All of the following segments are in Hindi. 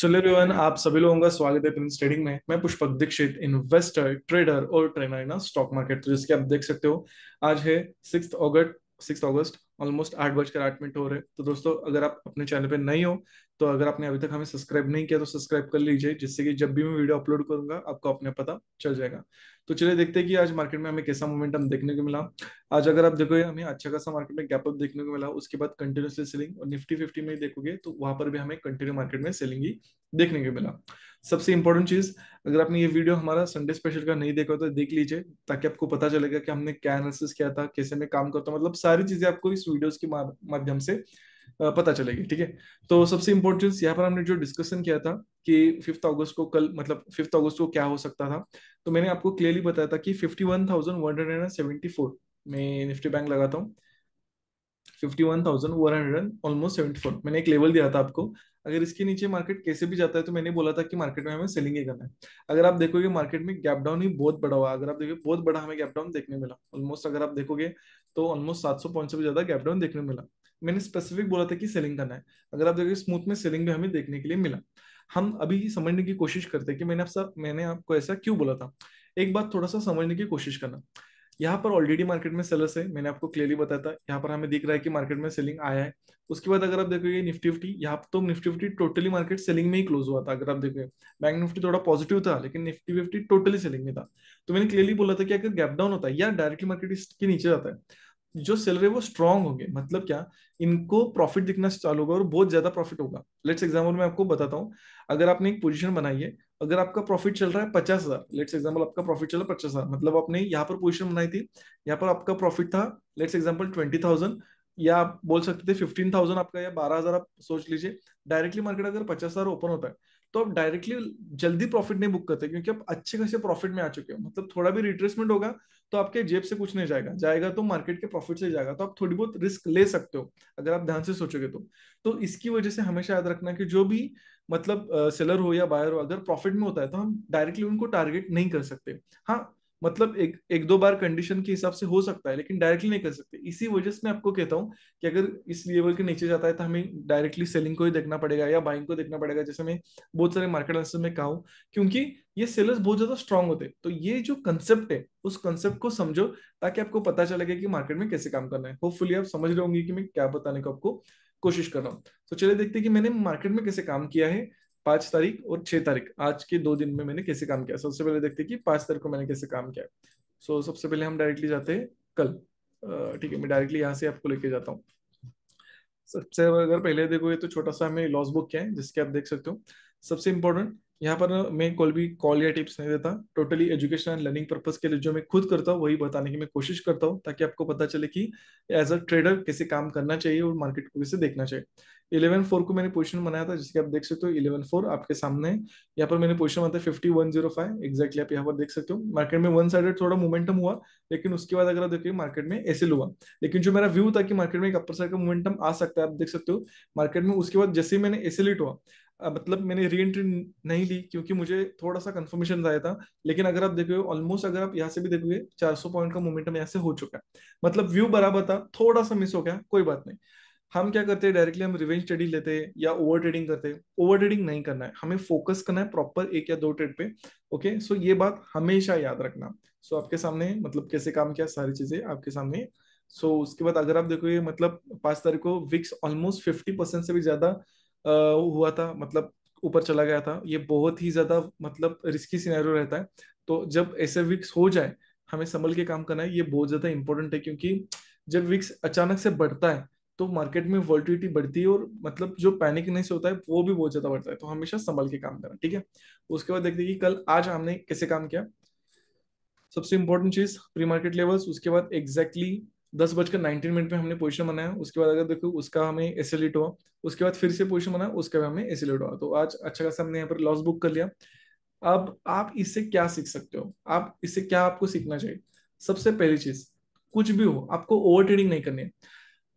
चलिए रोहन, आप सभी लोगों का स्वागत है प्रिंस ट्रेडिंग में। मैं पुष्पक दीक्षित, इन्वेस्टर, ट्रेडर और ट्रेनर ना स्टॉक मार्केट। तो जिसके आप देख सकते हो, आज है 6 अगस्त। ऑलमोस्ट 8 बजकर 8 मिनट हो रहे हैं। तो दोस्तों, अगर आप अपने चैनल पे नए हो तो अगर आपने अभी तक हमें सब्सक्राइब नहीं किया तो सब्सक्राइब कर लीजिए, जिससे कि जब भी मैं वीडियो अपलोड करूंगा आपको अपने पता चल जाएगा। तो चलिए देखते हैं कि आज मार्केट में हमें कैसा मोमेंटम देखने को मिला। आज अगर आप देखोगे, हमें अच्छा खासा मार्केट में गैप अप देखने को मिला। उसके बाद कंटिन्यूसली सेलिंग, और निफ्टी 50 में देखोगे तो वहां पर भी हमें कंटिन्यू मार्केट में सेलिंग ही देखने को मिला। सबसे इंपॉर्टेंट चीज, अगर आपने ये वीडियो हमारा संडे स्पेशल का नहीं देखा तो देख लीजिए, ताकि आपको पता चलेगा कि हमने क्या एनालिसिस किया था, कैसे मैं काम करता हूँ। मतलब सारी चीजें आपको इस वीडियोस के माध्यम से पता चलेगी। ठीक है। तो सबसे इंपॉर्टेंट चीज यहाँ पर हमने जो डिस्कशन किया था कि 5 अगस्त को, कल मतलब 5 अगस्त को क्या हो सकता था, तो मैंने आपको क्लियरली बताया था कि 51,174 में निफ्टी बैंक लगाता हूँ। 51,100 ऑलमोस्ट 74 मैंने एक लेवल दिया था आपको। अगर इसके नीचे मार्केट कैसे भी जाता है तो मैंने बोला था कि मार्केट में हमें सेलिंग ही करना है। अगर आप देखोगे मार्केट में गैप डाउन ही बहुत बड़ा हुआ। अगर आप देखोगे बहुत बड़ा हमें गैप डाउन देखने मिला। ऑलमोस्ट अगर आप देखोगे तो ऑलमोस्ट 700 पॉइंट से भी ज्यादा गैप डाउन देखने मिला। मैंने स्पेसिफिक बोला था कि सेलिंग करना है। अगर आप देखोगे स्मूथ में सेलिंग भी हमें देखने के लिए मिला। हम अभी समझने की कोशिश करते हैं कि मैंने आपको ऐसा क्यों बोला था। एक बात थोड़ा सा समझने की कोशिश करना। यहाँ पर ऑलरेडी मार्केट में सेलर्स है, मैंने आपको क्लियरली बताया था। यहाँ पर हमें दिख रहा है कि मार्केट में सेलिंग आया है। उसके बाद अगर आप देखोगे निफ्टी फिफ्टी, यहाँ तो Nifty fifty totally market selling में ही क्लोज हुआ था। अगर आप देखोगे बैंक निफ्टी थोड़ा पॉजिटिव था, लेकिन निफ्टी फिफ्टी टोटली सेलिंग में था। तो मैंने क्लियरली बोला था कि अगर गैप डाउन होता है या डायरेक्टली मार्केट इसके नीचे जाता है, जो सेलर है वो स्ट्रांग होंगे। मतलब क्या, इनको प्रॉफिट दिखना चालू होगा और बहुत ज्यादा प्रॉफिट होगा। लेट्स एग्जाम्पल मैं आपको बताता हूँ। अगर आपने एक पोजीशन बनाई है, अगर आपका प्रॉफिट चल रहा है 50,000, लेट्स एग्जाम्पल आपका प्रॉफिट चला 50,000, मतलब आपने यहाँ पर पोजीशन बनाई थी, यहाँ पर आपका प्रॉफिट था लेट्स एग्जाम्पल 20,000, या आप बोल सकते थे 15,000 आपका, या 12,000 आप सोच लीजिए। डायरेक्टली मार्केट अगर 50,000 ओपन होता है तो आप डायरेक्टली जल्दी प्रॉफिट नहीं बुक करते, क्योंकि आप अच्छे खासे प्रॉफिट में आ चुके हो। मतलब थोड़ा भी रिट्रेसमेंट होगा तो आपके जेब से कुछ नहीं जाएगा, जाएगा तो मार्केट के प्रॉफिट से जाएगा। तो आप थोड़ी बहुत रिस्क ले सकते हो अगर आप ध्यान से सोचोगे तो इसकी वजह से हमेशा याद रखना कि जो भी मतलब सेलर हो या बायर हो, अगर प्रॉफिट में होता है तो हम डायरेक्टली उनको टारगेट नहीं कर सकते। हाँ, मतलब एक एक दो बार कंडीशन के हिसाब से हो सकता है, लेकिन डायरेक्टली नहीं कर सकते। इसी वजह से मैं आपको कहता हूँ कि अगर इस लेवल के नीचे जाता है तो हमें डायरेक्टली सेलिंग को ही देखना पड़ेगा या बाइंग को देखना पड़ेगा, जैसे मैं बहुत सारे मार्केट एनालिसिस में कहा हूँ। क्योंकि ये सेलर्स बहुत ज्यादा स्ट्रांग होते हैं। तो ये जो कंसेप्ट है उस कंसेप्ट को समझो, ताकि आपको पता चलेगा कि मार्केट में कैसे काम करना है। होपफुली आप समझ रहे होंगे कि मैं क्या बताने को आपको कोशिश कर रहा हूँ। तो चलिए देखते हैं कि मैंने मार्केट में कैसे काम किया है 5 तारीख और 6 तारीख, आज के 2 दिन में मैंने कैसे काम किया। सबसे पहले देखते हैं कि 5 तारीख को मैंने कैसे काम किया। सबसे पहले हम डायरेक्टली जाते हैं कल। ठीक है, मैं डायरेक्टली यहाँ से आपको लेके जाता हूँ। सबसे अगर पहले देखोगे तो छोटा सा हमें लॉस बुक क्या है, जिसके आप देख सकते हो। सबसे इंपॉर्टेंट, यहाँ पर मैं कोई भी कॉल या टिप्स नहीं देता। Totally education and learning purpose के लिए जो मैं खुद करता हूँ वही बताने की मैं कोशिश करता हूँ, ताकि आपको पता चले कि एज अ ट्रेडर कैसे काम करना चाहिए और मार्केट को कैसे देखना चाहिए। 11/4 को मैंने पोजीशन बनाया था, जिसके आप देख सकते हो 11/4 आपके सामने है। यहाँ पर मैंने पोजीशन बनाया था 5105 एग्जैक्टली, आप यहाँ पर देख सकते हो। मार्केट में वन साइडेड थोड़ा मोमेंटम हुआ, लेकिन उसके बाद अगर आप देखिए मार्केट में ऐसे हुआ। लेकिन जो मेरा व्यू था कि मार्केट में एक अपर साइड का मोमेंटम आ सकता है, आप देख सकते हो मार्केट में। उसके बाद जैसे ही मैंने एसिलेट हुआ, मतलब मैंने री एंट्री नहीं ली, क्योंकि मुझे थोड़ा सा कंफर्मेशन आया था। लेकिन अगर आप देखोगे ऑलमोस्ट, अगर आप यहाँ से भी देखोगे 400 पॉइंट का मोमेंटम यहाँ से हो चुका है। मतलब व्यू बराबर था, थोड़ा सा मिस हो गया, कोई बात नहीं। हम क्या करते हैं, डायरेक्टली हम रिवेंज ट्रेडिंग लेते हैं या ओवर ट्रेडिंग करते हैं। ओवर ट्रेडिंग नहीं करना है, हमें फोकस करना है प्रॉपर एक या दो ट्रेड पे। ओके, सो ये बात हमेशा याद रखना। आपके सामने मतलब कैसे काम किया, सारी चीजें आपके सामने। उसके बाद अगर आप देखोगे, मतलब 5 तारीख को विक्स ऑलमोस्ट 50% से भी ज्यादा हुआ था, मतलब ऊपर चला गया था। ये बहुत ही ज्यादा मतलब रिस्की सिनेरियो रहता है। तो जब ऐसे विक्स हो जाए, हमें संभल के काम करना है। ये बहुत ज्यादा इंपॉर्टेंट है, क्योंकि जब विक्स अचानक से बढ़ता है तो मार्केट में वॉलिटिलिटी बढ़ती है, और मतलब जो पैनिकनेस होता है वो भी बहुत ज्यादा बढ़ता है। तो हमेशा संभल के काम करना, ठीक है। उसके बाद देखते हैं कि कल आज हमने कैसे काम किया। सबसे इंपॉर्टेंट चीज, प्री मार्केट लेवल्स। उसके बाद एग्जैक्टली 10 बजकर 19 मिनट में हमने पोजीशन बनाया। उसके बाद अगर देखो उसका हमें एसिलेट हुआ। उसके बाद फिर से पोजीशन बनाया, उसका भी हमें एसिलेट हुआ। तो आज अच्छा खासा हमने यहाँ पर लॉस बुक कर लिया। अब आप इससे क्या सीख सकते हो, आप इससे क्या आपको सीखना चाहिए। सबसे पहली चीज, कुछ भी हो आपको ओवर ट्रेडिंग नहीं करनी है।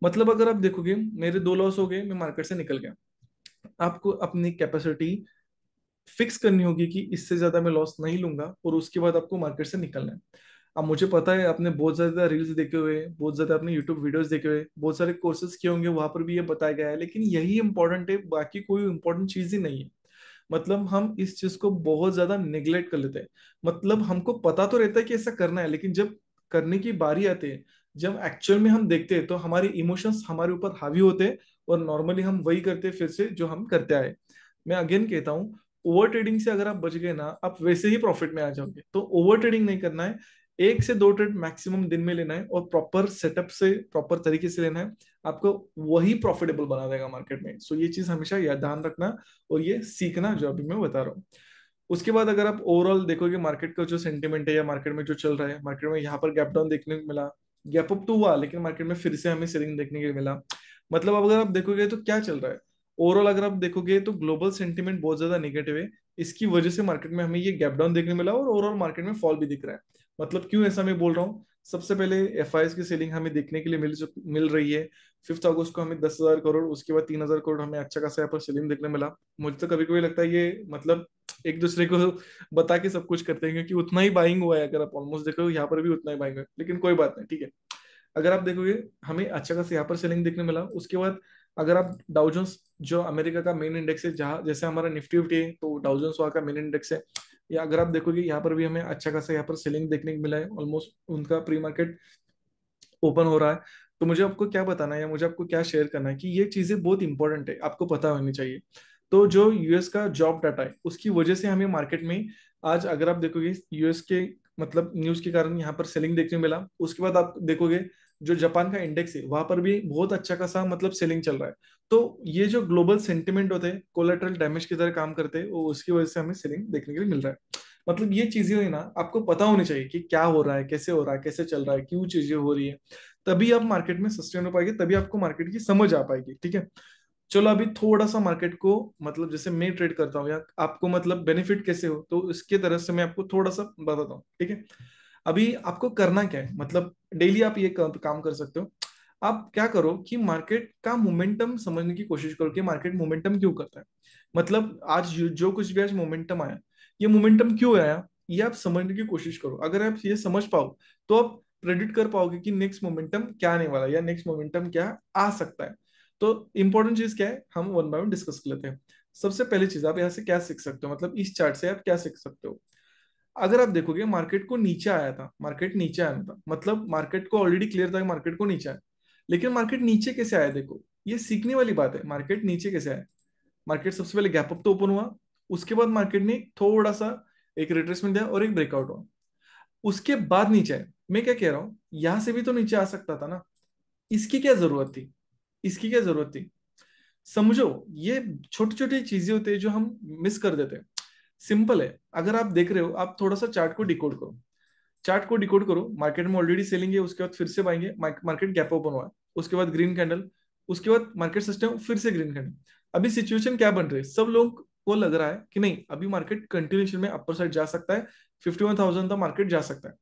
मतलब अगर आप देखोगे मेरे 2 लॉस हो गए, मैं मार्केट से निकल गया। आपको अपनी कैपेसिटी फिक्स करनी होगी कि इससे ज्यादा मैं लॉस नहीं लूंगा, और उसके बाद आपको मार्केट से निकलना है। अब मुझे पता है आपने बहुत ज्यादा रील्स देखे हुए, बहुत ज्यादा आपने यूट्यूब वीडियोस देखे हुए, बहुत सारे कोर्सेज किए होंगे, वहां पर भी ये बताया गया है, लेकिन यही इंपॉर्टेंट है, बाकी कोई इंपॉर्टेंट चीज ही नहीं है। मतलब हम इस चीज को बहुत ज्यादा निगलेक्ट कर लेते हैं। मतलब हमको पता तो रहता है कि ऐसा करना है, लेकिन जब करने की बारी आती है, जब एक्चुअल में हम देखते हैं, तो हमारे इमोशंस हमारे ऊपर हावी होते हैं, और नॉर्मली हम वही करते हैं फिर से जो हम करते आए। मैं अगेन कहता हूँ, ओवर ट्रेडिंग से अगर आप बच गए ना, आप वैसे ही प्रॉफिट में आ जाओगे। तो ओवर ट्रेडिंग नहीं करना है, 1 से 2 ट्रेड मैक्सिमम दिन में लेना है, और प्रॉपर सेटअप से प्रॉपर तरीके से लेना है। आपको वही प्रॉफिटेबल बना देगा मार्केट में। सो ये चीज हमेशा याद ध्यान रखना, और ये सीखना जो अभी मैं बता रहा हूँ। उसके बाद अगर आप ओवरऑल देखोगे मार्केट का जो सेंटिमेंट है, या मार्केट में जो चल रहा है, मार्केट में यहाँ पर गैप डाउन देखने को मिला, गैप अप तो हुआ, लेकिन मार्केट में फिर से हमें सेलिंग देखने को मिला। मतलब अब अगर आप देखोगे तो क्या चल रहा है, ओवरऑल अगर आप देखोगे तो ग्लोबल सेंटिमेंट बहुत ज्यादा नेगेटिव है। इसकी वजह से मार्केट में हमें ये गैप डाउन देखने मिला, और ओवरऑल मार्केट में फॉल भी दिख रहा है। मतलब क्यों ऐसा मैं बोल रहा हूँ, सबसे पहले एफआईएस की सेलिंग हमें देखने के लिए मिल रही है। 5 अगस्त को हमें 10,000 करोड़, उसके बाद 3,000 करोड़ हमें अच्छा खासा यहाँ पर सेलिंग देखने मिला। मुझे तो कभी कभी लगता है ये मतलब एक दूसरे को बता के सब कुछ करते हैं, क्योंकि उतना ही बाइंग हुआ है। अगर आप ऑलमोस्ट देखो यहाँ पर भी उतना ही बाइंग है, लेकिन कोई बात नहीं, ठीक है। अगर आप देखोगे हमें अच्छा खासा यहाँ पर सेलिंग देखने मिला। उसके बाद अगर आप डाउ जोन्स, जो अमेरिका का मेन इंडेक्स है, जहाँ जैसे हमारा निफ्टी उफ्टी है, तो डाउ जोन्स वहाँ का मेन इंडेक्स है, या अगर आप देखोगे यहाँ पर भी हमें अच्छा खासा यहाँ पर सेलिंग देखने को मिला है। ऑलमोस्ट उनका प्री मार्केट ओपन हो रहा है। तो मुझे आपको क्या बताना है, या मुझे आपको क्या शेयर करना है, कि ये चीजें बहुत इंपॉर्टेंट है, आपको पता होनी चाहिए। तो जो यूएस का जॉब डाटा है, उसकी वजह से हमें मार्केट में आज अगर आप देखोगे यूएस के मतलब न्यूज के कारण यहाँ पर सेलिंग देखने मिला। उसके बाद आप देखोगे जो जापान का इंडेक्स है, वहां पर भी बहुत अच्छा खासा मतलब सेलिंग चल रहा है। तो ये जो ग्लोबल सेंटिमेंट होते हैं, कोलेटरल डैमेज की तरह काम करते हैं, वो उसकी वजह से हमें सेलिंग देखने के लिए मिल रहा है। मतलब ये चीजें है ना, आपको पता होनी चाहिए कि क्या हो रहा है, कैसे हो रहा है, कैसे चल रहा है, क्यों चीजें हो रही है। तभी आप मार्केट में सस्टेन हो पाएंगे, तभी आपको मार्केट की समझ आ पाएगी, ठीक है। चलो अभी थोड़ा सा मार्केट को मतलब जैसे मैं ट्रेड करता हूँ, या आपको मतलब बेनिफिट कैसे हो, तो इसके तरह से मैं आपको थोड़ा सा बताता हूँ, ठीक है। अभी आपको करना क्या है, मतलब डेली आप ये काम कर सकते हो। आप क्या करो कि मार्केट का मोमेंटम समझने की कोशिश करो, कि मार्केट मोमेंटम क्यों करता है। मतलब आज जो कुछ भी आज मोमेंटम आया, ये मोमेंटम क्यों आया, ये आप समझने की कोशिश करो। अगर आप ये समझ पाओ, तो आप प्रेडिक्ट कर पाओगे कि नेक्स्ट मोमेंटम क्या आने वाला है, या नेक्स्ट मोमेंटम क्या आ सकता है। तो इंपॉर्टेंट चीज क्या है, हम वन बाय वन डिस्कस कर लेते हैं। सबसे पहली चीज, आप यहाँ से क्या सीख सकते हो, मतलब इस चार्ट से आप क्या सीख सकते हो। अगर आप देखोगे मार्केट को नीचे आया था, मार्केट नीचे आया था, मतलब मार्केट को ऑलरेडी क्लियर था कि मार्केट को नीचे आया। लेकिन मार्केट नीचे कैसे आया, देखो ये सीखने वाली बात है। मार्केट नीचे कैसे आया, मार्केट सबसे पहले गैप अप तो ओपन हुआ, उसके बाद मार्केट ने थोड़ा सा एक रिट्रेसमेंट दिया और एक ब्रेकआउट हुआ, उसके बाद नीचे आया। मैं क्या कह रहा हूं, यहां से भी तो नीचे आ सकता था ना, इसकी क्या जरूरत थी, इसकी क्या जरूरत थी। समझो, ये छोटी छोटी चीजें होती है जो हम मिस कर देते हैं। सिंपल है, अगर आप देख रहे हो, आप थोड़ा सा चार्ट को डिकोड करो। चार्ट को डिकोड करो, मार्केट में ऑलरेडी सेलिंग है, उसके बाद फिर से बाएंगे, मार्केट गैप ओपन हुआ है, उसके बाद ग्रीन कैंडल, उसके बाद मार्केट सिस्टम फिर से ग्रीन कैंडल। अभी सिचुएशन क्या बन रही है, सब लोग को लग रहा है कि नहीं अभी मार्केट कंटिन्यूशन में अपर साइड जा सकता है, 51,000 तक मार्केट जा सकता है।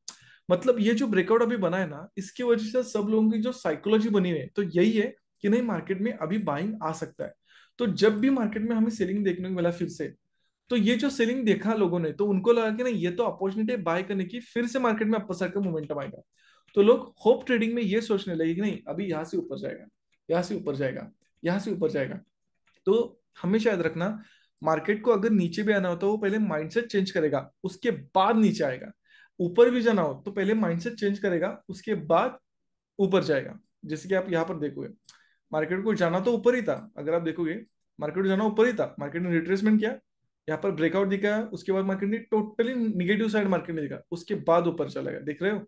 मतलब ये जो ब्रेकआउट अभी बना है ना, इसकी वजह से सब लोगों की जो साइकोलॉजी बनी हुई है, तो यही है कि नहीं मार्केट में अभी बाइंग आ सकता है। तो जब भी मार्केट में हमें सेलिंग देखने को मिला फिर से, तो ये जो सेलिंग देखा लोगों ने, तो उनको लगा कि नहीं ये तो अपॉर्चुनिटी है बाय करने की, फिर से मार्केट में अपर साइड का मोमेंटम आएगा। तो लोग होप ट्रेडिंग में ये सोचने लगे कि नहीं अभी यहां से ऊपर जाएगा, यहां से ऊपर जाएगा, यहां से ऊपर जाएगा। तो हमेशा याद रखना, मार्केट को अगर नीचे भी आना हो तो वो पहले माइंडसेट चेंज करेगा, उसके बाद नीचे आएगा। ऊपर भी जाना हो तो पहले माइंडसेट चेंज करेगा, उसके बाद ऊपर जाएगा। जैसे कि आप यहाँ पर देखोगे, मार्केट को जाना तो ऊपर ही था, अगर आप देखोगे मार्केट को जाना ऊपर ही था, मार्केट ने रिट्रेसमेंट किया, यहाँ पर ब्रेकआउट दिखा, उसके बाद मार्केट ने टोटली निगेटिव साइड मार्केट ने दिखा, उसके बाद ऊपर चला गया, देख रहे हो।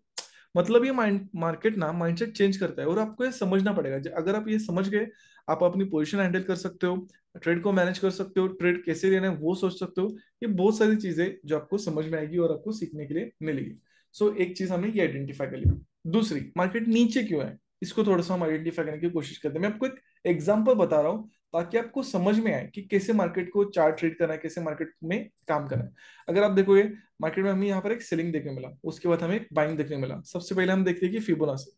मतलब ये मार्केट ना माइंडसेट चेंज करता है, और आपको ये समझना पड़ेगा। अगर आप ये समझ गए, आप अपनी पोजीशन हैंडल कर सकते हो, ट्रेड को मैनेज कर सकते हो, ट्रेड कैसे लेना है वो सोच सकते हो। ये बहुत सारी चीजें जो आपको समझ में आएगी और आपको सीखने के लिए मिलेगी। सो एक चीज हमने ये आइडेंटिफाई कर ली। दूसरी, मार्केट नीचे क्यों है, इसको थोड़ा सा हम आइडेंटिफाई करने की कोशिश करते हैं। मैं आपको एक एग्जांपल बता रहा हूँ, ताकि आपको समझ में आए कि कैसे मार्केट को चार्ट ट्रेड करना है, कैसे मार्केट में काम करना है। अगर आप देखोगे मार्केट में हमें यहाँ पर एक सेलिंग देखने मिला, उसके बाद हमें एक बाइंग देखने मिला। सबसे पहले हम देखते हैं कि फिबोनाची,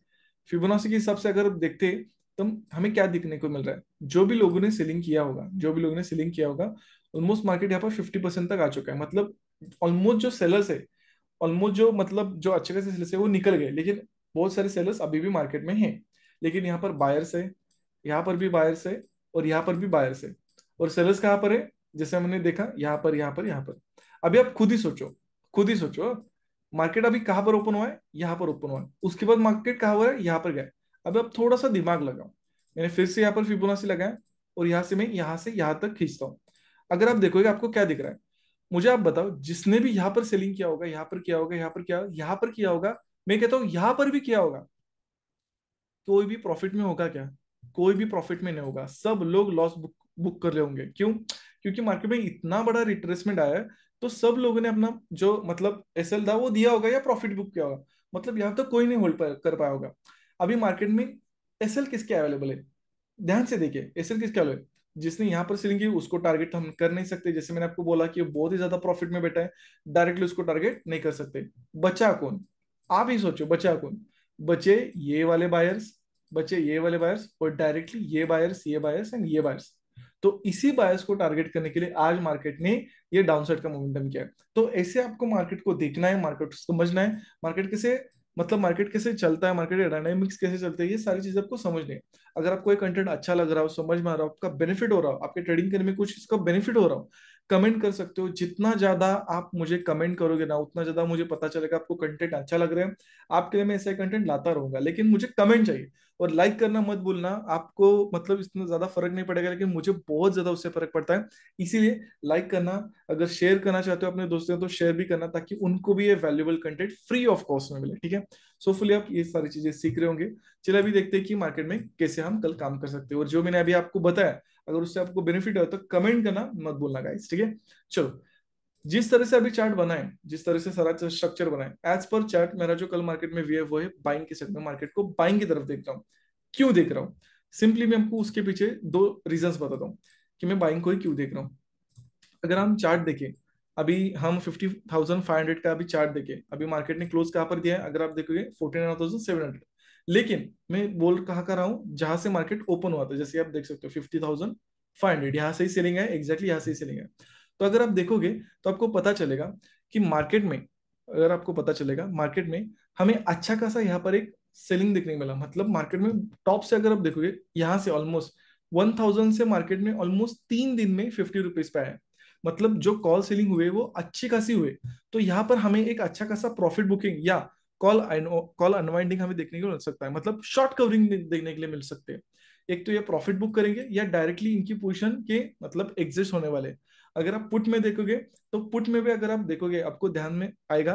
फिबोनाची के हिसाब से अगर देखते हैं, तो हमें क्या देखने को मिल रहा है, जो भी लोगों ने सेलिंग किया होगा, जो भी लोगों ने सेलिंग किया होगा, ऑलमोस्ट मार्केट यहाँ पर 50% तक आ चुका है। मतलब ऑलमोस्ट जो सेलर्स है, ऑलमोस्ट जो मतलब जो अच्छे खासे सेलर्स है वो निकल गए, लेकिन बहुत सारे सेलर्स अभी भी मार्केट में हैं। लेकिन यहाँ पर बायर्स है, यहाँ पर भी बायर्स है, और यहाँ पर भी बायर्स है। और सेलर्स कहाँ पर है, जैसे हमने देखा यहाँ पर, यहाँ पर, यहाँ पर। अभी आप खुद ही सोचो, खुद ही सोचो, मार्केट अभी कहाँ पर ओपन हुआ है? यहाँ पर ओपन हुआ है। उसके बाद मार्केट कहाँ हुआ है? यहाँ पर गया है। अब आप थोड़ा सा दिमाग लगाओ। मैंने फिर से यहाँ पर फिबोनाची लगाया और यहाँ से मैं यहाँ से यहाँ तक खींचता हूँ। अगर आप देखोगे आपको क्या दिख रहा है? मुझे आप बताओ, जिसने भी यहाँ पर सेलिंग किया होगा, यहाँ पर किया होगा, यहाँ पर किया, यहाँ पर किया होगा, मैं कहता हूँ यहाँ पर भी किया होगा, कोई भी प्रॉफिट में होगा क्या? कोई भी प्रॉफिट में नहीं होगा, सब लोग लॉस बुक बुक कर रहे होंगे। क्यों? क्योंकि मार्केट में इतना बड़ा रिट्रेसमेंट आया है, तो सब लोगों ने अपना जो मतलब एसएल था वो दिया होगा या प्रॉफिट बुक किया होगा। मतलब यहाँ तक कोई नहीं कर पाया होगा। अभी मार्केट में एसएल किसके अवेलेबल है? ध्यान से देखिए, एसएल किसके अवेलेबल है? जिसने यहाँ पर सेलिंग की उसको टारगेट हम कर नहीं सकते, जैसे मैंने आपको बोला कि वो बहुत ही ज्यादा प्रॉफिट में बैठा है, डायरेक्टली उसको टारगेट नहीं कर सकते। बचा कौन? आप ही सोचो, बचा कौन? बचे ये वाले बायर्स, बचे ये वाले बायर्स, और डायरेक्टली ये बायर्स, ये बायर्स एंड ये बायर्स। तो इसी बायर्स को टारगेट करने के लिए आज मार्केट ने ये डाउनसाइड का मोमेंटम किया है। तो ऐसे आपको मार्केट को देखना है, मार्केट को समझना है, मार्केट कैसे मतलब मार्केट कैसे चलता है, मार्केट डायनामिक्स कैसे चलते हैं, ये सारी चीजें आपको समझनी है। अगर आपको ये कंटेंट अच्छा लग रहा हो, समझ में आ रहा हो, आपका बेनिफिट हो रहा हो, आपके ट्रेडिंग करने में कुछ इसका बेनिफिट हो रहा हो, कमेंट कर सकते हो। जितना ज्यादा आप मुझे कमेंट करोगे ना, उतना ज्यादा मुझे पता चलेगा आपको कंटेंट अच्छा लग रहा है। आपके लिए मैं ऐसा कंटेंट लाता रहूंगा, लेकिन मुझे कमेंट चाहिए। और लाइक करना मत भूलना। आपको मतलब इतना ज्यादा फर्क नहीं पड़ेगा, लेकिन मुझे बहुत ज्यादा उससे फर्क पड़ता है। इसीलिए लाइक करना। अगर शेयर करना चाहते हो अपने दोस्तों तो शेयर भी करना, ताकि उनको भी ये valuable content free of cost में मिले। ठीक है? सो फुली आप ये सारी चीजें सीख रहे होंगे। चलिए अभी देखते हैं कि मार्केट में कैसे हम कल काम कर सकते हैं, और जो मैंने अभी आपको बताया, अगर उससे आपको बेनिफिट हो तो कमेंट करना मत भूलना गाइस। ठीक है? चलो, जिस तरह से अभी चार्ट बना है, जिस तरह से सारा स्ट्रक्चर बना है, एज पर चार्ट मेरा जो कल मार्केट में व्यू है वो है बाइंग के सेट में, मार्केट को बाइंग की तरफ देख रहा हूँ। क्यों देख रहा हूँ? सिंपली मैं आपको उसके पीछे दो रीजंस बताता हूँ कि मैं बाइंग को ही क्यों देख रहा हूँ। अगर हम चार्ट देखें, अभी हम 50,500 का अभी चार्ट देखें, अभी मार्केट ने क्लोज कहाँ पर दिया है? अगर आप देखोगे 49,700। लेकिन मैं बोल कहाँ कर रहा हूँ? जहां से मार्केट ओपन हुआ था, जैसे आप देख सकते हो 50,500, यहाँ से ही सेलिंग है, एग्जैक्टली यहाँ से ही सेलिंग है। तो अगर आप देखोगे तो आपको पता चलेगा कि मार्केट में, अगर आपको पता चलेगा मार्केट में हमें अच्छा खासा यहाँ पर एक सेलिंग देखने को मिला। मतलब मार्केट में टॉप से अगर आप देखोगे, यहाँ से ऑलमोस्ट 1,000 से मार्केट में ऑलमोस्ट 3 दिन में 50 रुपीज पे आया। मतलब जो कॉल सेलिंग हुए वो अच्छी खासी हुए। तो यहाँ पर हमें एक अच्छा खासा प्रॉफिट बुकिंग या कॉल अनवाइंडिंग हमें देखने को मिल सकता है, मतलब शॉर्ट कवरिंग देखने के लिए मिल सकते हैं। एक तो ये प्रॉफिट बुक करेंगे या डायरेक्टली इनकी पोजीशन के मतलब एग्जिस्ट होने वाले। अगर आप पुट में देखोगे, तो पुट में भी अगर आप देखोगे आपको ध्यान में आएगा,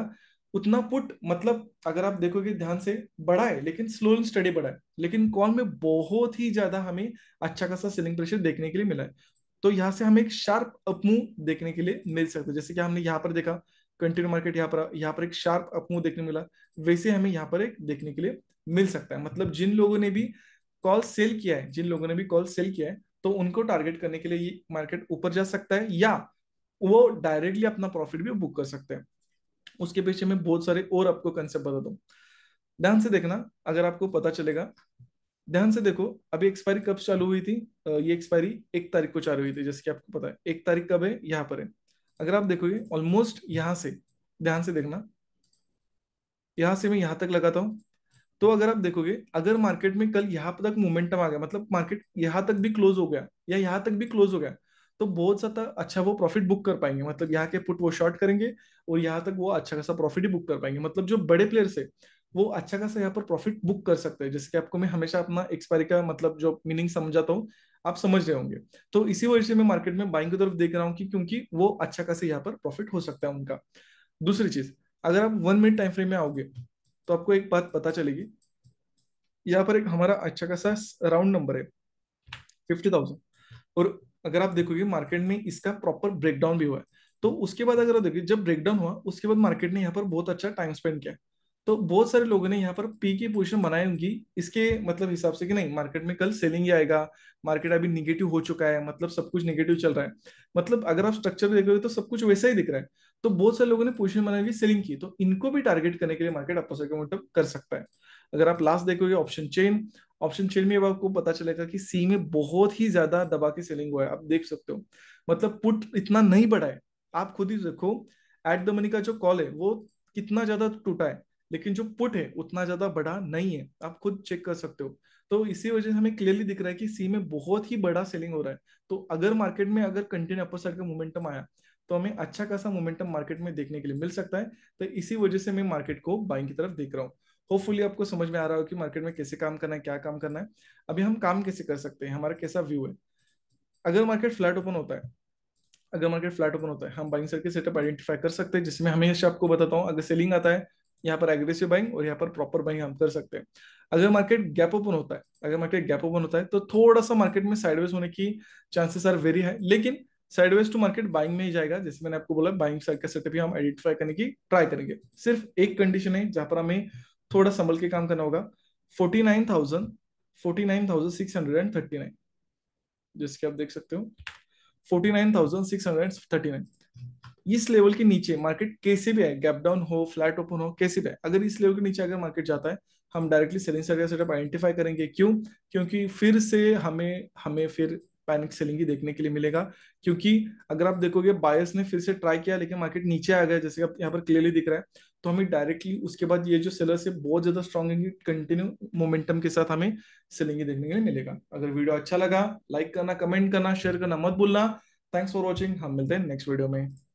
उतना पुट मतलब अगर आप देखोगे ध्यान से बड़ा है, लेकिन स्लो एंड स्टडी बड़ा है। लेकिन कॉल में बहुत ही ज्यादा हमें अच्छा खासा सेलिंग प्रेशर देखने के लिए मिला है। तो यहाँ से हमें एक शार्प अपमूव देखने के लिए मिल सकता है, जैसे कि हमने यहाँ पर देखा कंटिन्यू मार्केट, यहाँ पर एक शार्प अपमूव देखने मिला। वैसे हमें यहाँ पर एक देखने के लिए मिल सकता है। मतलब जिन लोगों ने भी कॉल सेल किया है, जिन लोगों ने भी कॉल सेल किया है, तो उनको टारगेट करने के लिए ये मार्केट ऊपर जा सकता है, या वो डायरेक्टली अपना प्रॉफिट भी बुक कर सकते हैं। उसके पीछे मैं बहुत सारे और आपको कंसेप्ट बताता हूँ। ध्यान से देखना, अगर आपको पता चलेगा। ध्यान से देखो, अभी एक्सपायरी कब चालू हुई थी? ये एक्सपायरी 1 तारीख को चालू हुई थी, जैसे कि आपको पता है 1 तारीख कब है? यहाँ पर है। अगर आप देखोगे ऑलमोस्ट यहाँ से, ध्यान से देखना, यहाँ से मैं यहाँ तक लगाता हूँ। तो अगर आप देखोगे, अगर मार्केट में कल यहाँ तक मोमेंटम आ गया, मतलब मार्केट यहाँ तक भी क्लोज हो गया या यहाँ तक भी क्लोज हो गया, तो बहुत ज्यादा अच्छा वो प्रॉफिट बुक कर पाएंगे। मतलब यहाँ के पुट वो शॉर्ट करेंगे और यहाँ तक वो अच्छा खासा प्रॉफिट ही बुक कर पाएंगे। मतलब जो बड़े प्लेयर्स है वो अच्छा खासा यहाँ पर प्रॉफिट बुक कर सकते हैं। जैसे कि आपको मैं हमेशा अपना एक्सपायरी का मतलब जो मीनिंग समझाता हूँ, आप समझ रहे होंगे। तो इसी वजह से मैं मार्केट में बाइंग की तरफ देख रहा हूँ कि क्योंकि वो अच्छा खासा यहाँ पर प्रॉफिट हो सकता है उनका। दूसरी चीज, अगर आप 1 मिनट टाइम फ्रेम में आओगे, तो आपको एक बात पता चलेगी। यहाँ पर एक हमारा अच्छा खासा राउंड नंबर है 50,000। और अगर आप देखोगे मार्केट में इसका प्रॉपर ब्रेकडाउन भी हुआ है। तो उसके बाद अगर आप देखिए, जब ब्रेकडाउन हुआ उसके बाद मार्केट ने यहाँ पर बहुत अच्छा टाइम स्पेंड किया। तो बहुत सारे लोगों ने यहाँ पर पी की पोजीशन बनाई होंगी, इसके मतलब हिसाब से कि नहीं मार्केट में कल सेलिंग ही आएगा, मार्केट अभी निगेटिव हो चुका है, मतलब सब कुछ निगेटिव चल रहा है। मतलब अगर आप स्ट्रक्चर देखोगे तो सब कुछ वैसा ही दिख रहा है। तो बहुत सारे लोगों ने पोजीशन बनाई होगी सेलिंग की, तो इनको भी टारगेट करने के लिए मार्केट अपोजिट मतलब कर सकता है। अगर आप लास्ट देखोगे ऑप्शन चेन, ऑप्शन चेन में अब आपको पता चलेगा कि सी में बहुत ही ज्यादा दबा के सेलिंग हुआ है, आप देख सकते हो। मतलब पुट इतना नहीं बढ़ा है, आप खुद ही देखो। एट द मनी का जो कॉल है वो कितना ज्यादा टूटा है। लेकिन जो पुट है उतना ज्यादा बड़ा नहीं है, आप खुद चेक कर सकते हो। तो इसी वजह से हमें क्लियरली दिख रहा है कि सी में बहुत ही बड़ा सेलिंग हो रहा है। तो अगर मार्केट में अगर कंटिन्यू अपर साइड का मोमेंटम आया तो हमें अच्छा खासा मोमेंटम मार्केट में देखने के लिए मिल सकता है। तो इसी वजह से मैं मार्केट को बाइंग की तरफ देख रहा हूँ। होपफुली आपको समझ में आ रहा हो कि मार्केट में कैसे काम करना है, क्या काम करना है। अभी हम काम कैसे कर सकते हैं, हमारा कैसा व्यू है। अगर मार्केट फ्लैट ओपन होता है, अगर मार्केट फ्लैट ओपन होता है, हम बाइंग सर्किट सेटअप आइडेंटिफाई कर सकते हैं, जिसमें हमेशा आपको बताता हूँ, अगर सेलिंग आता है यहाँ पर एग्रेसिव बाइंग और यहाँ पर प्रॉपर बाइंग हम कर सकते हैं। अगर मार्केट गैप ओपन होता है, अगर मार्केट गैप ओपन होता है तो थोड़ा सा मार्केट में साइडवेज होने की चांसेस आर वेरी हाई, लेकिन साइडवेज टू मार्केट बाइंग में ही जाएगा। जैसे मैंने आपको बोला, बाइंग साइड का सेटअप ही हम आइडेंटिफाई करने की ट्राई करेंगे। सिर्फ एक कंडीशन है जहां पर हमें थोड़ा संभल के काम करना होगा। 49,639, जैसे कि आप देख सकते हो 49,639, इस लेवल के नीचे मार्केट कैसे भी है, गैप डाउन हो, फ्लैट ओपन हो, कैसे भी है, अगर इस लेवल के नीचे अगर मार्केट जाता है, हम डायरेक्टली सेलिंग साइड का सेटअप आइडेंटिफाई करेंगे। क्यों? क्योंकि फिर से हमें हमें फिर पैनिक सेलिंग ही देखने के लिए मिलेगा। क्योंकि अगर आप देखोगे बायर्स ने फिर से ट्राई किया लेकिन मार्केट नीचे आ गया, जैसे आप यहाँ पर क्लियरली दिख रहा है, तो हमें डायरेक्टली उसके बाद ये जो सेलर्स है बहुत ज्यादा स्ट्रॉन्ग है, कंटिन्यू मोमेंटम के साथ हमें सेलिंग ही देखने के लिए मिलेगा। अगर वीडियो अच्छा लगा, लाइक करना, कमेंट करना, शेयर करना मत भूलना। थैंक्स फॉर वॉचिंग, हम मिलते हैं नेक्स्ट वीडियो में।